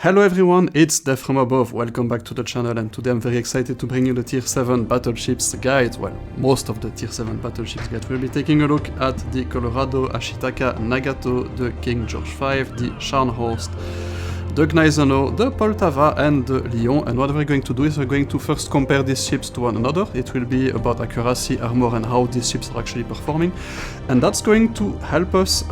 Hello everyone, it's DeathFromAbove. Welcome back to the channel, and today I'm very excited to bring you the Tier 7 Battleships guide. Well, most of the Tier 7 Battleships guide. We'll be taking a look at the Colorado, Ashitaka, Nagato, the King George V, the Scharnhorst, the Gneisenau, the Poltava and the Lyon. And what we're going to do is we're going to first compare these ships to one another. It will be about accuracy, armor and how these ships are actually performing. And that's going to help us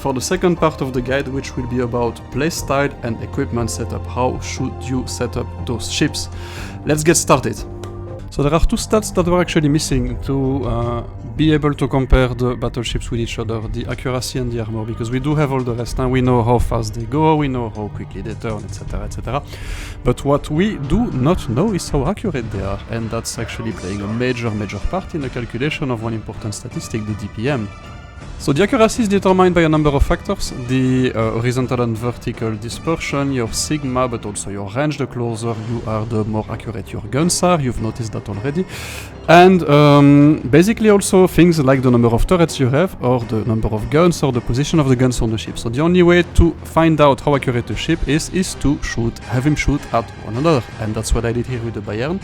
for the second part of the guide, which will be about playstyle and equipment setup. How should you set up those ships? Let's get started. So there are two stats that were actually missing to be able to compare the battleships with each other, the accuracy and the armor, because we do have all the rest, and we know how fast they go, we know how quickly they turn, etc, etc. But what we do not know is how accurate they are, and that's actually playing a major part in the calculation of one important statistic, the DPM. So the accuracy is determined by a number of factors: the horizontal and vertical dispersion, your sigma, but also your range. The closer you are, the more accurate your guns are. You've noticed that already. And basically also things like the number of turrets you have, or the number of guns, or the position of the guns on the ship. So the only way to find out how accurate a ship is to have him shoot at one another. And that's what I did here with the Bayern.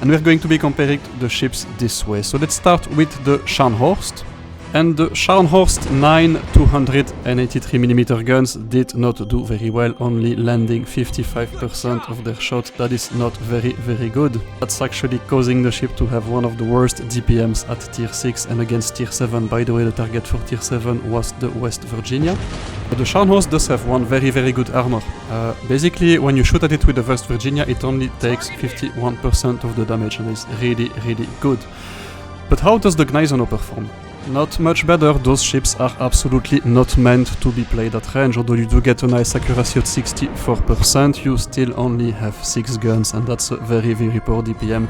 And we're going to be comparing the ships this way. So let's start with the Scharnhorst. And the Scharnhorst 9 283mm guns did not do very well, only landing 55% of their shots. That is not very good. That's actually causing the ship to have one of the worst DPMs at Tier 6 and against Tier 7. By the way, the target for Tier 7 was the West Virginia. But the Scharnhorst does have one very good armor. Basically, when you shoot at it with the West Virginia, it only takes 51% of the damage, and it's really good. But how does the Gneisenau perform? Not much better. Those ships are absolutely not meant to be played at range. Although you do get a nice accuracy at 64%, you still only have 6 guns, and that's a very poor DPM.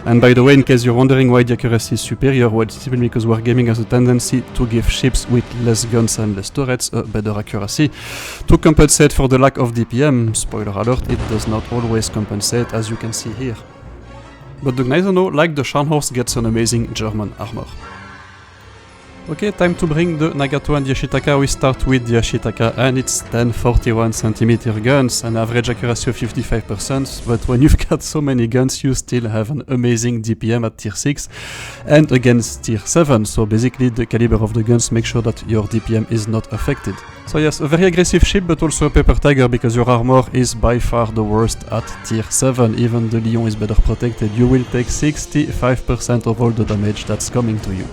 And by the way, in case you're wondering why the accuracy is superior, well, it's simply because Wargaming has a tendency to give ships with less guns and less turrets a better accuracy to compensate for the lack of DPM. Spoiler alert, it does not always compensate, as you can see here. But the Gneisenau, like the Scharnhorst, gets an amazing German armor. Okay, time to bring the Nagato and the Ashitaka. We start with the Ashitaka, and it's 1041cm guns, an average accuracy of 55%, but when you've got so many guns, you still have an amazing DPM at Tier 6 and against Tier 7, so basically the caliber of the guns make sure that your DPM is not affected. So yes, a very aggressive ship, but also a paper tiger, because your armor is by far the worst at Tier 7. Even the Lyon is better protected. You will take 65% of all the damage that's coming to you.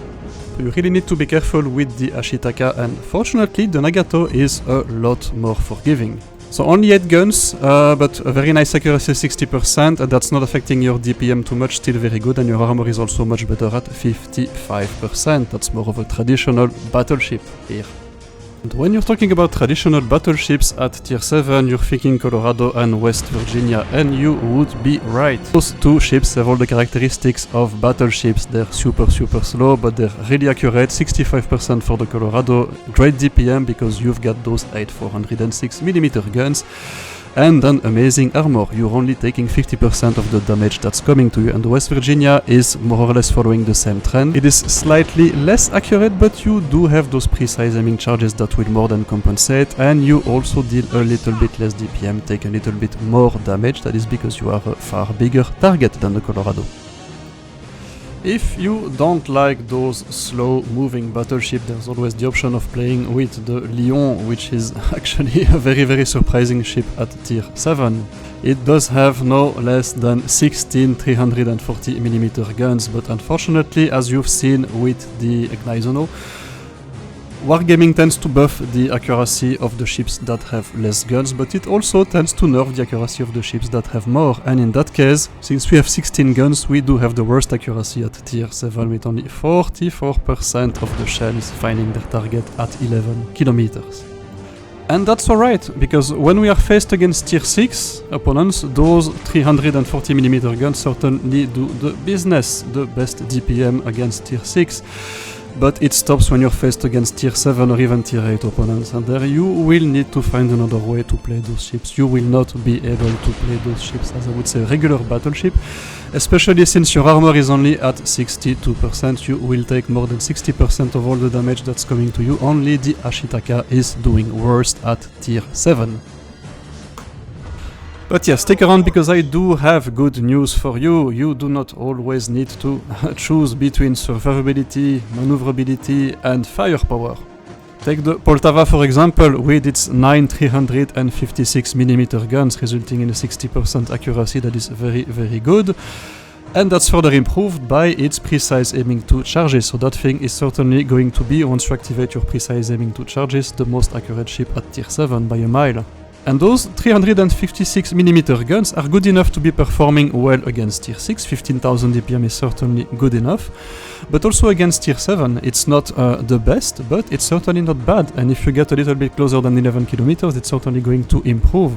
You really need to be careful with the Ashitaka, and fortunately the Nagato is a lot more forgiving. So only 8 guns, but a very nice accuracy of 60%, and that's not affecting your DPM too much, still very good, and your armor is also much better at 55%. That's more of a traditional battleship here. And when you're talking about traditional battleships at Tier 7, you're thinking Colorado and West Virginia, and you would be right. Those two ships have all the characteristics of battleships. They're super slow, but they're really accurate. 65% for the Colorado, great DPM because you've got those 8 406mm guns, and an amazing armor. You're only taking 50% of the damage that's coming to you, and the West Virginia is more or less following the same trend. It is slightly less accurate, but you do have those precise aiming charges that will more than compensate, and you also deal a little bit less DPM, take a little bit more damage. That is because you are a far bigger target than the Colorado. If you don't like those slow-moving battleships, there's always the option of playing with the Lyon, which is actually a very surprising ship at Tier 7. It does have no less than 16 340mm guns, but unfortunately, as you've seen with the Gneisenau, Wargaming tends to buff the accuracy of the ships that have less guns, but it also tends to nerf the accuracy of the ships that have more. And in that case, since we have 16 guns, we do have the worst accuracy at Tier 7, with only 44% of the shells finding their target at 11 kilometers. And that's alright, because when we are faced against Tier 6 opponents, those 340mm guns certainly do the business, the best DPM against Tier 6. But it stops when you're faced against Tier 7 or even Tier 8 opponents, and there you will need to find another way to play those ships. You will not be able to play those ships as, I would say, a regular battleship, especially since your armor is only at 62%. You will take more than 60% of all the damage that's coming to you. Only the Ashitaka is doing worst at Tier 7. But yeah, stick around because I do have good news for you. You do not always need to choose between survivability, maneuverability and firepower. Take the Poltava for example, with its 9 356mm guns, resulting in a 60% accuracy that is very good. And that's further improved by its precise aiming to charges, so that thing is certainly going to be, once you activate your precise aiming to charges, the most accurate ship at tier 7 by a mile. And those 356mm guns are good enough to be performing well against tier 6, 15,000 DPM is certainly good enough, but also against tier 7 it's not the best, but it's certainly not bad, and if you get a little bit closer than 11 kilometers it's certainly going to improve.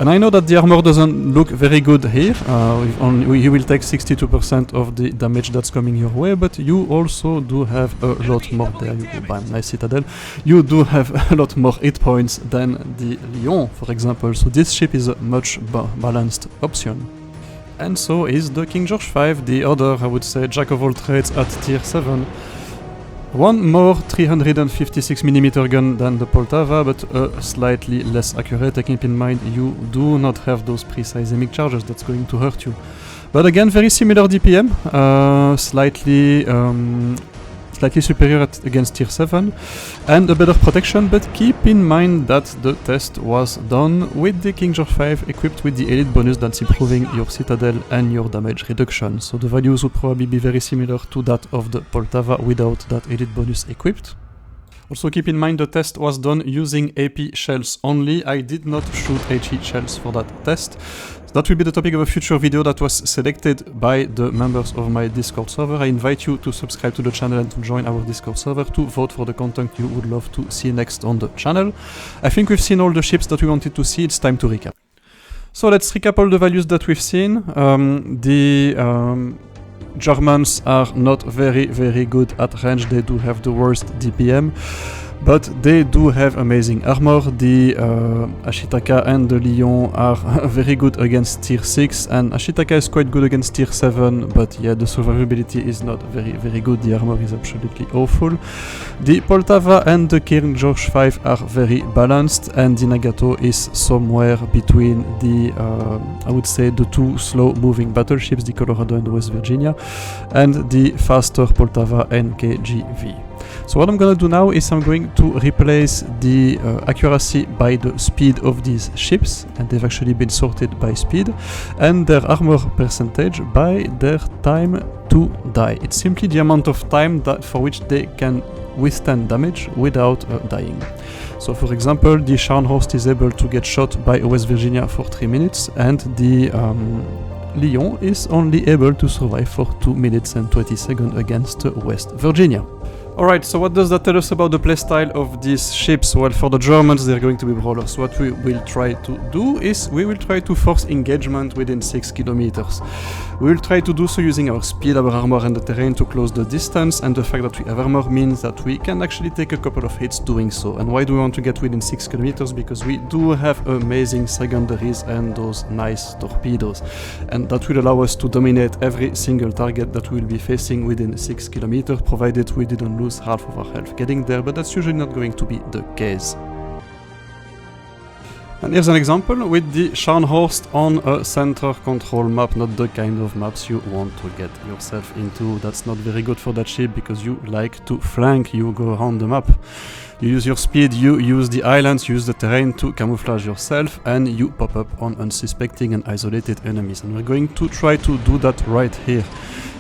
And I know that the armor doesn't look very good here, you will take 62% of the damage that's coming your way, but you also do have a lot more, there you go, bam, nice citadel, you do have a lot more hit points than the Lyon, for example, so this ship is a much balanced option. And so is the King George V, the other, I would say, jack of all trades at tier 7. One more 356mm gun than the Poltava, but slightly less accurate. Keep in mind you do not have those precise aiming charges, that's going to hurt you. But again, very similar DPM, slightly superior against tier 7, and a better protection, but keep in mind that the test was done with the King George V equipped with the elite bonus that's improving your citadel and your damage reduction, so the values would probably be very similar to that of the Poltava without that elite bonus equipped. Also keep in mind the test was done using AP shells only. I did not shoot HE shells for that test. So that will be the topic of a future video that was selected by the members of my Discord server. I invite you to subscribe to the channel and to join our Discord server to vote for the content you would love to see next on the channel. I think we've seen all the ships that we wanted to see, it's time to recap. So let's recap all the values that we've seen. Germans are not very good at range, they do have the worst DPM, but they do have amazing armor. The Ashitaka and the Lyon are very good against tier 6, and Ashitaka is quite good against tier 7, but yeah, the survivability is not very good, the armor is absolutely awful. The Poltava and the King George V are very balanced, and the Nagato is somewhere between the, I would say, the two slow moving battleships, the Colorado and the West Virginia, and the faster Poltava NKGV. So what I'm gonna do now is I'm going to replace the accuracy by the speed of these ships, and they've actually been sorted by speed, and their armor percentage by their time to die. It's simply the amount of time that for which they can withstand damage without dying. So for example, the Scharnhorst is able to get shot by West Virginia for 3 minutes, and the Lyon is only able to survive for 2 minutes and 20 seconds against West Virginia. Alright, so what does that tell us about the playstyle of these ships? Well, for the Germans, they're going to be brawlers. What we will try to do is we will try to force engagement within 6 kilometers. We will try to do so using our speed, our armor and the terrain to close the distance, and the fact that we have armor means that we can actually take a couple of hits doing so. And why do we want to get within 6 kilometers? Because we do have amazing secondaries and those nice torpedoes. And that will allow us to dominate every single target that we will be facing within 6 kilometers, provided we didn't lose half of our health getting there, but that's usually not going to be the case. And here's an example with the Scharnhorst on a center control map, not the kind of maps you want to get yourself into. That's not very good for that ship because you like to flank, you go around the map. You use your speed, you use the islands, you use the terrain to camouflage yourself, and you pop up on unsuspecting and isolated enemies. And we're going to try to do that right here.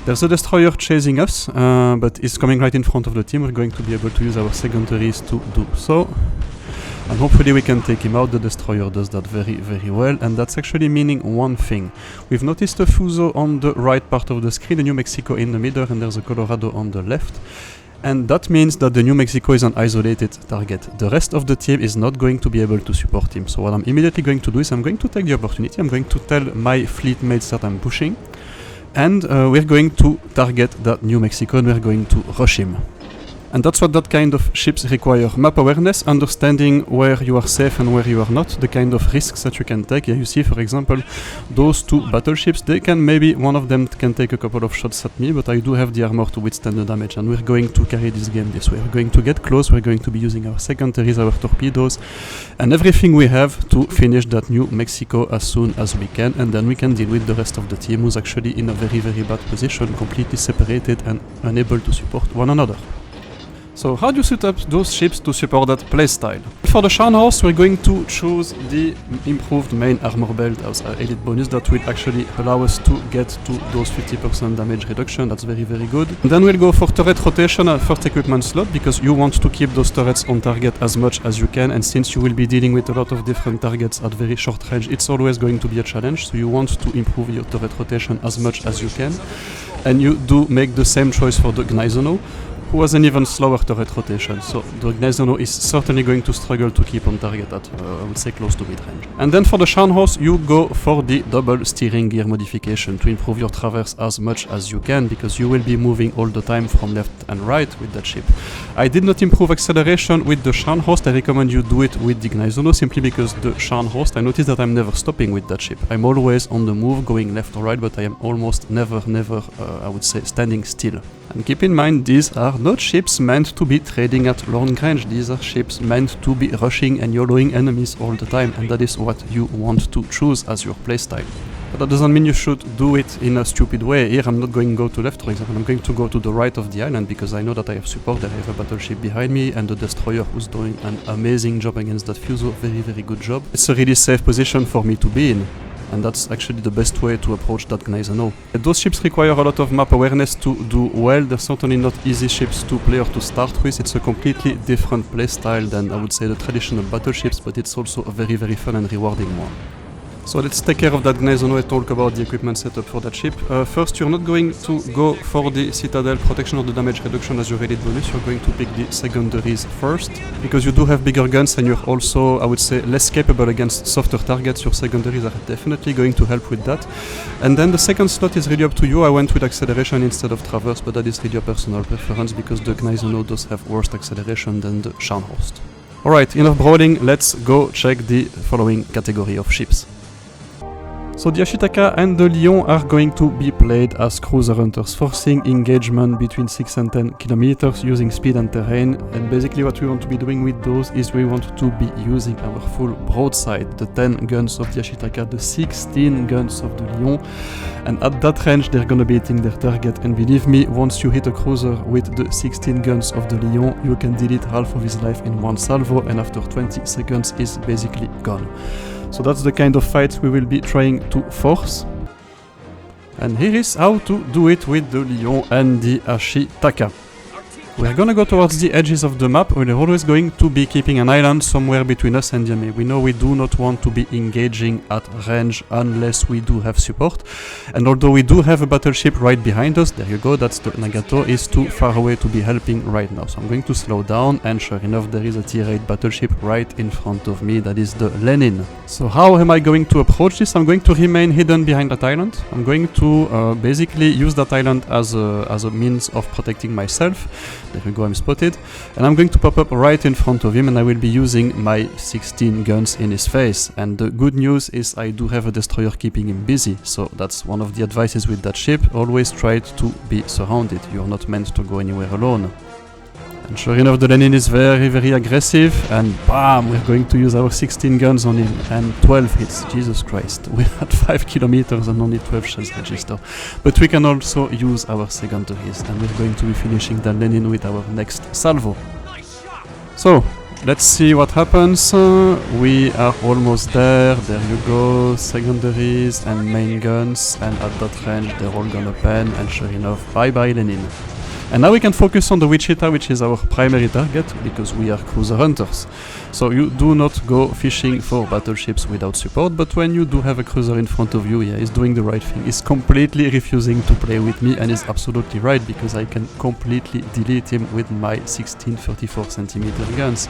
There's a destroyer chasing us, but it's coming right in front of the team. We're going to be able to use our secondaries to do so. And hopefully we can take him out. The destroyer does that very well, and that's actually meaning one thing. We've noticed a Fuso on the right part of the screen, a New Mexico in the middle, and there's a Colorado on the left. And that means that the New Mexico is an isolated target. The rest of the team is not going to be able to support him. So what I'm immediately going to do is I'm going to take the opportunity. I'm going to tell my fleet mates that I'm pushing, and we're going to target that New Mexico and we're going to rush him. And that's what that kind of ships require. Map awareness, understanding where you are safe and where you are not, the kind of risks that you can take. Yeah, you see, for example, those two battleships, they can maybe, one of them can take a couple of shots at me, but I do have the armor to withstand the damage, and we're going to carry this game this way. We're going to get close, we're going to be using our secondaries, our torpedoes, and everything we have to finish that New Mexico as soon as we can, and then we can deal with the rest of the team who's actually in a very, very bad position, completely separated and unable to support one another. So how do you set up those ships to support that playstyle? For the Scharnhorst, we're going to choose the improved main armor belt as an elite bonus that will actually allow us to get to those 50% damage reduction. That's very, very good. And then we'll go for turret rotation at first equipment slot, because you want to keep those turrets on target as much as you can, and since you will be dealing with a lot of different targets at very short range, it's always going to be a challenge, so you want to improve your turret rotation as much as you can. And you do make the same choice for the Gneisenau, who has an even slower turret rotation, so the Gneisenau is certainly going to struggle to keep on target at, I would say, close to mid-range. And then for the Scharnhorst, you go for the double steering gear modification to improve your traverse as much as you can, because you will be moving all the time from left and right with that ship. I did not improve acceleration with the Scharnhorst. I recommend you do it with the Gneisenau, simply because the Scharnhorst, I noticed that I'm never stopping with that ship. I'm always on the move, going left or right, but I am almost never, I would say, standing still. And keep in mind, these are not ships meant to be trading at long range. These are ships meant to be rushing and YOLOing enemies all the time, and that is what you want to choose as your playstyle. But that doesn't mean you should do it in a stupid way. Here I'm not going to go to left, for example, I'm going to go to the right of the island, because I know that I have support there. I have a battleship behind me and the destroyer who's doing an amazing job against that Fuso, very, very good job. It's a really safe position for me to be in. And that's actually the best way to approach that Gneisenau. Those ships require a lot of map awareness to do well. They're certainly not easy ships to play or to start with. It's a completely different playstyle than, I would say, the traditional battleships, but it's also a very, very fun and rewarding one. So let's take care of that Gneisenau and talk about the equipment setup for that ship. First, you're not going to go for the Citadel protection or the damage reduction as your elite bonus. You're going to pick the secondaries first, because you do have bigger guns and you're also, I would say, less capable against softer targets. Your secondaries are definitely going to help with that. And then the second slot is really up to you. I went with acceleration instead of traverse, but that is really your personal preference, because the Gneisenau does have worse acceleration than the Scharnhorst. Alright, enough brawling, let's go check the following category of ships. So the Ashitaka and the Lyon are going to be played as cruiser hunters, forcing engagement between 6 and 10 kilometers using speed and terrain. And basically what we want to be doing with those is we want to be using our full broadside, the 10 guns of the Ashitaka, the 16 guns of the Lyon. And at that range they're gonna be hitting their target, and believe me, once you hit a cruiser with the 16 guns of the Lyon, you can delete half of his life in one salvo, and after 20 seconds is basically gone. So that's the kind of fight we will be trying to force. And here is how to do it with the Lyon and the Ashitaka. We're gonna go towards the edges of the map. We're always going to be keeping an island somewhere between us and the enemy. We know we do not want to be engaging at range unless we do have support. And although we do have a battleship right behind us, there you go, that's the Nagato, is too far away to be helping right now. So I'm going to slow down, and sure enough there is a tier 8 battleship right in front of me, that is the Lenin. So how am I going to approach this? I'm going to remain hidden behind that island. I'm going to basically use that island as a means of protecting myself. There you go, I'm spotted. And I'm going to pop up right in front of him, and I will be using my 16 guns in his face. And the good news is I do have a destroyer keeping him busy. So that's one of the advices with that ship. Always try to be surrounded. You're not meant to go anywhere alone. And sure enough, the Lenin is very, very aggressive, and bam, we're going to use our 16 guns on him, and 12 hits, Jesus Christ. We're at 5 kilometers and only 12 shells register. But we can also use our secondaries, and we're going to be finishing the Lenin with our next salvo. So, let's see what happens. We are almost there, there you go, secondaries and main guns, and at that range they're all gonna pen, and sure enough, bye bye Lenin. And now we can focus on the Wichita, which is our primary target, because we are cruiser hunters. So you do not go fishing for battleships without support, but when you do have a cruiser in front of you, yeah, he's doing the right thing. He's completely refusing to play with me, and is absolutely right, because I can completely delete him with my 16 34cm guns.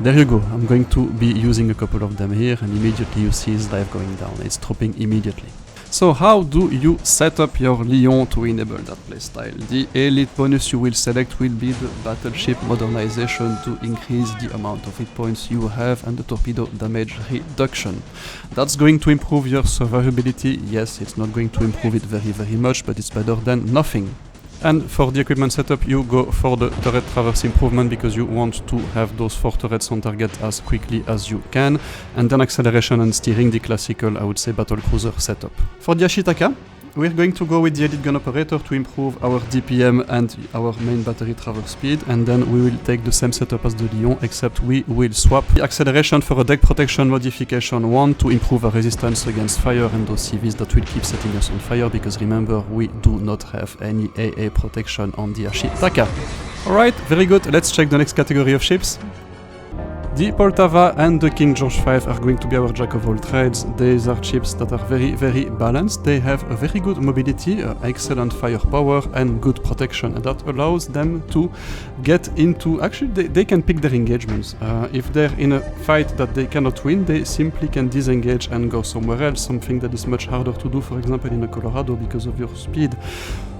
There you go, I'm going to be using a couple of them here, and immediately you see his life going down. It's dropping immediately. So how do you set up your Lyon to enable that playstyle? The elite bonus you will select will be the battleship modernization to increase the amount of hit points you have and the torpedo damage reduction. That's going to improve your survivability. Yes, it's not going to improve it very much, but it's better than nothing. And for the equipment setup, you go for the turret traverse improvement because you want to have those 4 turrets on target as quickly as you can. And then acceleration and steering, the classical, I would say, battle cruiser setup. For the Ashitaka, we're going to go with the elite gun operator to improve our DPM and our main battery traverse speed, and then we will take the same setup as the Lyon, except we will swap the acceleration for a deck protection modification 1 to improve our resistance against fire and those CVs that will keep setting us on fire, because remember, we do not have any AA protection on the Ashitaka. Alright, very good, let's check the next category of ships. The Poltava and the King George V are going to be our jack of all trades. These are ships that are very balanced. They have a very good mobility, excellent firepower and good protection, and that allows them to get into... Actually, they can pick their engagements. If they're in a fight that they cannot win, they simply can disengage and go somewhere else, something that is much harder to do, for example, in a Colorado because of your speed.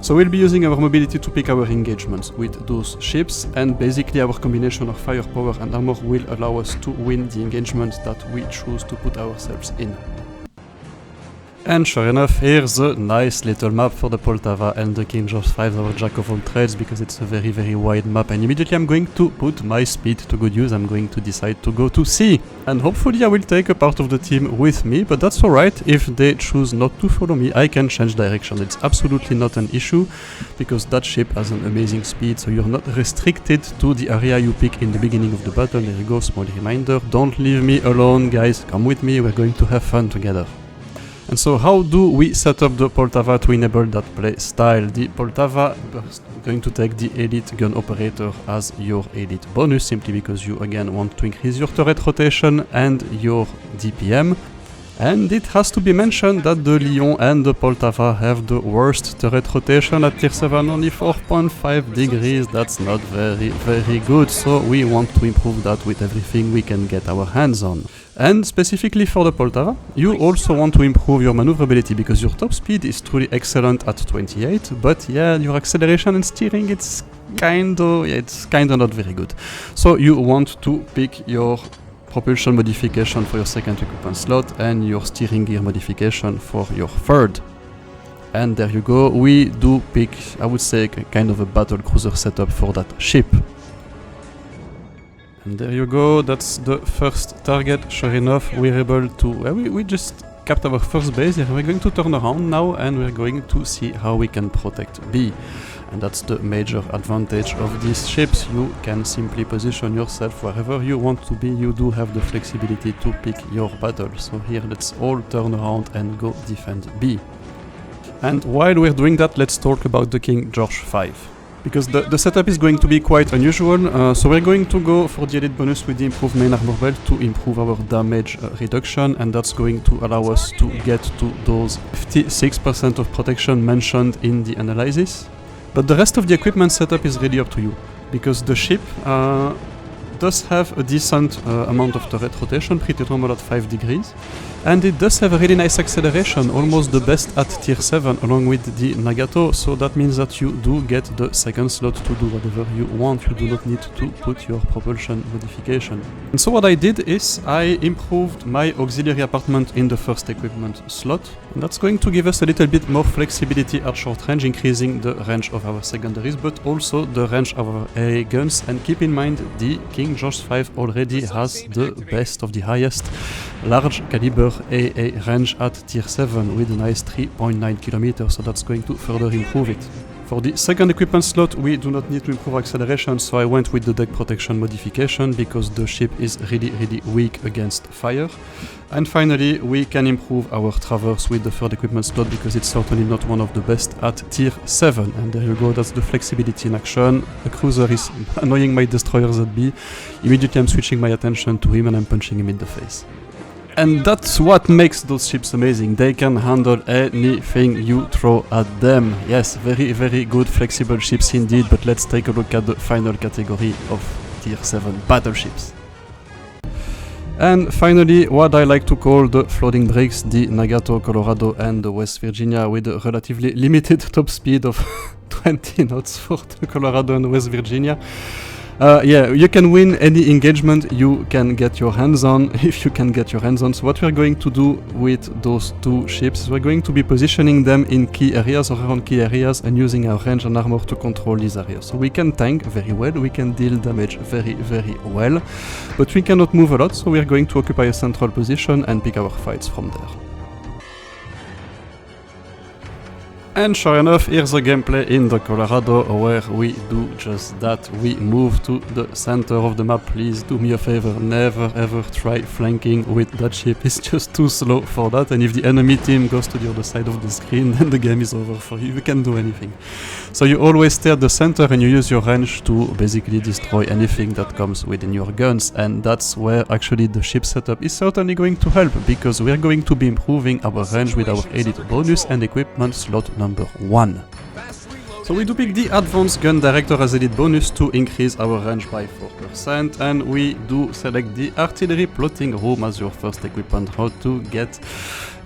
So we'll be using our mobility to pick our engagements with those ships, and basically our combination of firepower and armor will allow us to win the engagement that we choose to put ourselves in. And sure enough, here's a nice little map for the Poltava and the King George V, our jack of all trades, because it's a very wide map, and immediately I'm going to put my speed to good use. I'm going to decide to go to sea, and hopefully I will take a part of the team with me, but that's alright. If they choose not to follow me, I can change direction. It's absolutely not an issue, because that ship has an amazing speed, so you're not restricted to the area you pick in the beginning of the battle. There you go, small reminder, don't leave me alone, guys, come with me, we're going to have fun together. And so how do we set up the Poltava to enable that play style? The Poltava is going to take the elite gun operator as your elite bonus, simply because you again want to increase your turret rotation and your DPM. And it has to be mentioned that the Lyon and the Poltava have the worst turret rotation at tier 7, only 4.5 degrees. That's not very good, so we want to improve that with everything we can get our hands on. And specifically for the Poltava, you also want to improve your maneuverability, because your top speed is truly excellent at 28, but yeah, your acceleration and steering, it's kinda not very good. So you want to pick your propulsion modification for your second equipment slot and your steering gear modification for your third. And there you go, we do pick, I would say, kind of a battle cruiser setup for that ship. And there you go, that's the first target. Sure enough, we're able to... we just capped our first base here. We're going to turn around now and we're going to see how we can protect B. And that's the major advantage of these ships. You can simply position yourself wherever you want to be. You do have the flexibility to pick your battle. So here, let's all turn around and go defend B. And while we're doing that, let's talk about the King George V. Because the setup is going to be quite unusual, so we're going to go for the elite bonus with the improved main armor belt to improve our damage reduction, and that's going to allow us to get to those 56% of protection mentioned in the analysis. But the rest of the equipment setup is really up to you, because the ship does have a decent amount of turret rotation, pretty normal at 5 degrees, and it does have a really nice acceleration, almost the best at tier 7 along with the Nagato, so that means that you do get the second slot to do whatever you want. You do not need to put your propulsion modification. And so what I did is I improved my auxiliary apartment in the first equipment slot, and that's going to give us a little bit more flexibility at short range, increasing the range of our secondaries, but also the range of our AA guns. And keep in mind, the King George V already has the best of the highest large caliber AA range at tier 7 with a nice 3.9 kilometers, so that's going to further improve it. For the second equipment slot, we do not need to improve acceleration, so I went with the deck protection modification because the ship is really weak against fire. And finally, we can improve our traverse with the third equipment slot because it's certainly not one of the best at tier 7. And there you go, that's the flexibility in action. A cruiser is annoying my destroyers at B. Immediately I'm switching my attention to him and I'm punching him in the face. And that's what makes those ships amazing. They can handle anything you throw at them. Yes, very good flexible ships indeed, but let's take a look at the final category of tier 7 battleships. And finally, what I like to call the floating brakes, the Nagato, Colorado and the West Virginia, with a relatively limited top speed of 20 knots for the Colorado and West Virginia. Yeah, you can win any engagement you can get your hands on, if you can get your hands on. So what we're going to do with those two ships, we're going to be positioning them in key areas or around key areas and using our range and armor to control these areas. So we can tank very well, we can deal damage very well, but we cannot move a lot, so we're going to occupy a central position and pick our fights from there. And sure enough, here's the gameplay in the Colorado, where we do just that. We move to the center of the map. Please do me a favor, never ever try flanking with that ship. It's just too slow for that, and if the enemy team goes to the other side of the screen, then the game is over for you. You can't do anything. So you always stay at the center and you use your range to basically destroy anything that comes within your guns, and that's where actually the ship setup is certainly going to help, because we're going to be improving our range with our elite bonus and equipment slot number 1. So we do pick the Advanced Gun Director as elite bonus to increase our range by 4%, and we do select the Artillery Plotting Room as your first equipment, how to get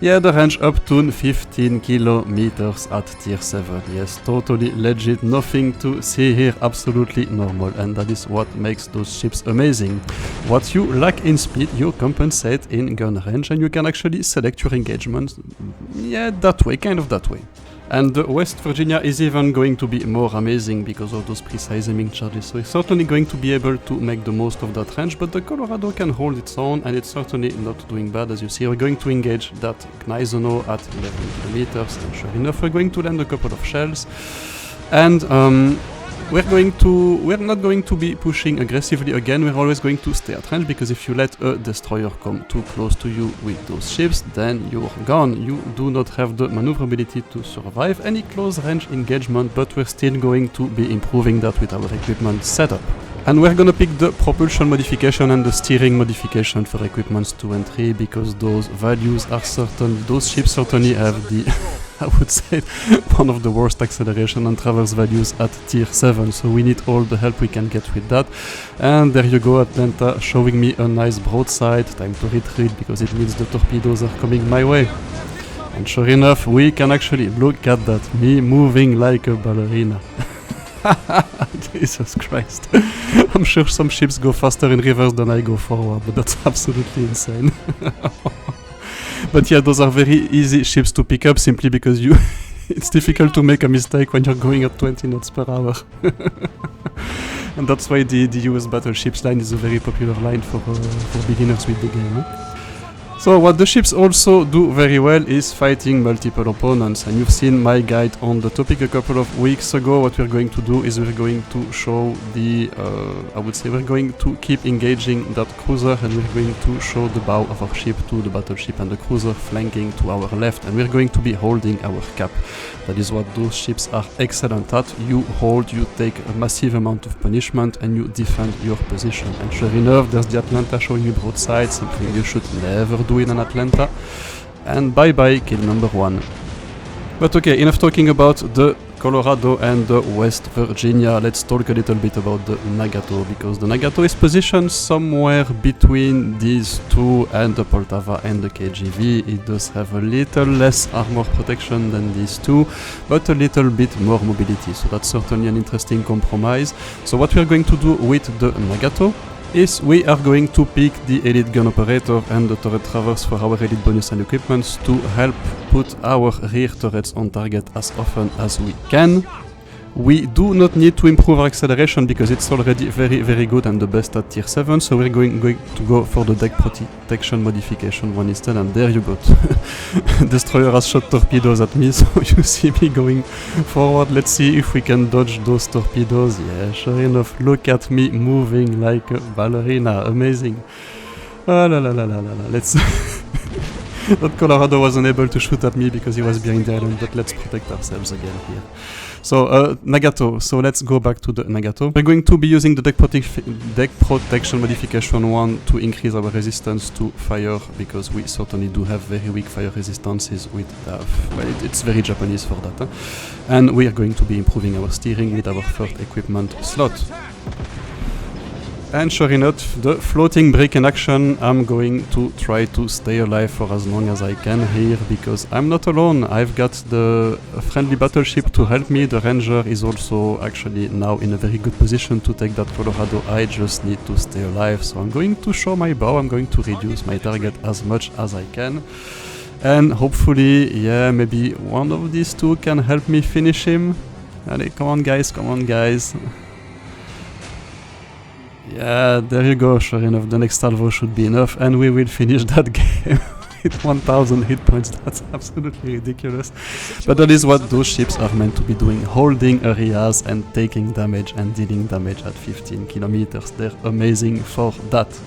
the range up to 15 kilometers at tier 7. Yes, totally legit, nothing to see here, absolutely normal, and that is what makes those ships amazing. What you lack in speed, you compensate in gun range, and you can actually select your engagement, that way, kind of that way. And the West Virginia is even going to be more amazing because of those precise aiming charges, so it's certainly going to be able to make the most of that range, but the Colorado can hold its own, and it's certainly not doing bad. As you see, we're going to engage that Gneisenau at 11 kilometers, and sure enough, we're going to land a couple of shells, and we're not going to be pushing aggressively again. We're always going to stay at range, because if you let a destroyer come too close to you with those ships, then you're gone. You do not have the maneuverability to survive any close range engagement, but we're still going to be improving that with our equipment setup. And we're gonna pick the propulsion modification and the steering modification for equipments 2 and 3, because those values are certain, those ships certainly have the I would say one of the worst acceleration and traverse values at tier 7, so we need all the help we can get with that. And there you go, Atlanta showing me a nice broadside. Time to retreat, because it means the torpedoes are coming my way. And sure enough, we can actually look at that, me moving like a ballerina. Jesus Christ. I'm sure some ships go faster in reverse than I go forward, but that's absolutely insane. But yeah, those are very easy ships to pick up, simply because it's difficult to make a mistake when you're going at 20 knots per hour. And that's why the US Battleships line is a very popular line for beginners with the game. So what the ships also do very well is fighting multiple opponents, and you've seen my guide on the topic a couple of weeks ago. What we're going to do is we're going to show the, I would say we're going to keep engaging that cruiser, and we're going to show the bow of our ship to the battleship and the cruiser flanking to our left, and we're going to be holding our cap. That is what those ships are excellent at. You hold, you take a massive amount of punishment, and you defend your position. And sure enough, there's the Atlanta showing you broadside, something you should never do in an Atlanta. And bye bye, kill number 1. But okay, enough talking about the Colorado and the West Virginia. Let's talk a little bit about the Nagato, because the Nagato is positioned somewhere between these two and the Poltava and the KGV. It does have a little less armor protection than these two, but a little bit more mobility, so that's certainly an interesting compromise. So what we are going to do with the Nagato is we are going to pick the elite gun operator and the turret traverse for our elite bonus and equipments to help put our rear turrets on target as often as we can. We do not need to improve our acceleration because it's already very good and the best at tier 7, so we're going to go for the deck protection modification one instead, and there you go. Destroyer has shot torpedoes at me, so you see me going forward. Let's see if we can dodge those torpedoes. Yeah, sure enough, look at me moving like a ballerina, amazing. Ah la la la la la la, let's... That Colorado wasn't able to shoot at me because he was behind the island, but let's protect ourselves again here. So, Nagato, so let's go back to the Nagato. We're going to be using the deck protection modification 1 to increase our resistance to fire, because we certainly do have very weak fire resistances with well, it's very Japanese for that. Huh? And we are going to be improving our steering with our first equipment slot. And sure enough, the floating brick in action. I'm going to try to stay alive for as long as I can here, because I'm not alone. I've got the friendly battleship to help me. The ranger is also actually now in a very good position to take that Colorado. I just need to stay alive, so I'm going to show my bow. I'm going to reduce my target as much as I can. And hopefully, yeah, maybe one of these two can help me finish him. Allez, come on guys, come on guys. Yeah, there you go, sure enough, the next salvo should be enough, and we will finish that game with 1000 hit points. That's absolutely ridiculous. But that is what those ships are meant to be doing, holding areas and taking damage and dealing damage at 15 kilometers. They're amazing for that.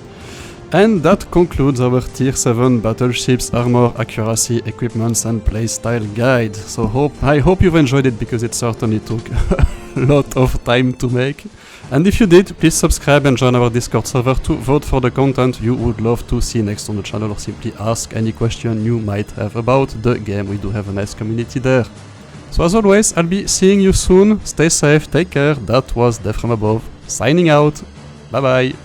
And that concludes our Tier 7 Battleships Armor, Accuracy, Equipments and Playstyle Guide. So I hope you've enjoyed it, because it certainly took a lot of time to make. And if you did, please subscribe and join our Discord server to vote for the content you would love to see next on the channel, or simply ask any question you might have about the game. We do have a nice community there. So as always, I'll be seeing you soon. Stay safe, take care. That was Death from Above, signing out. Bye bye.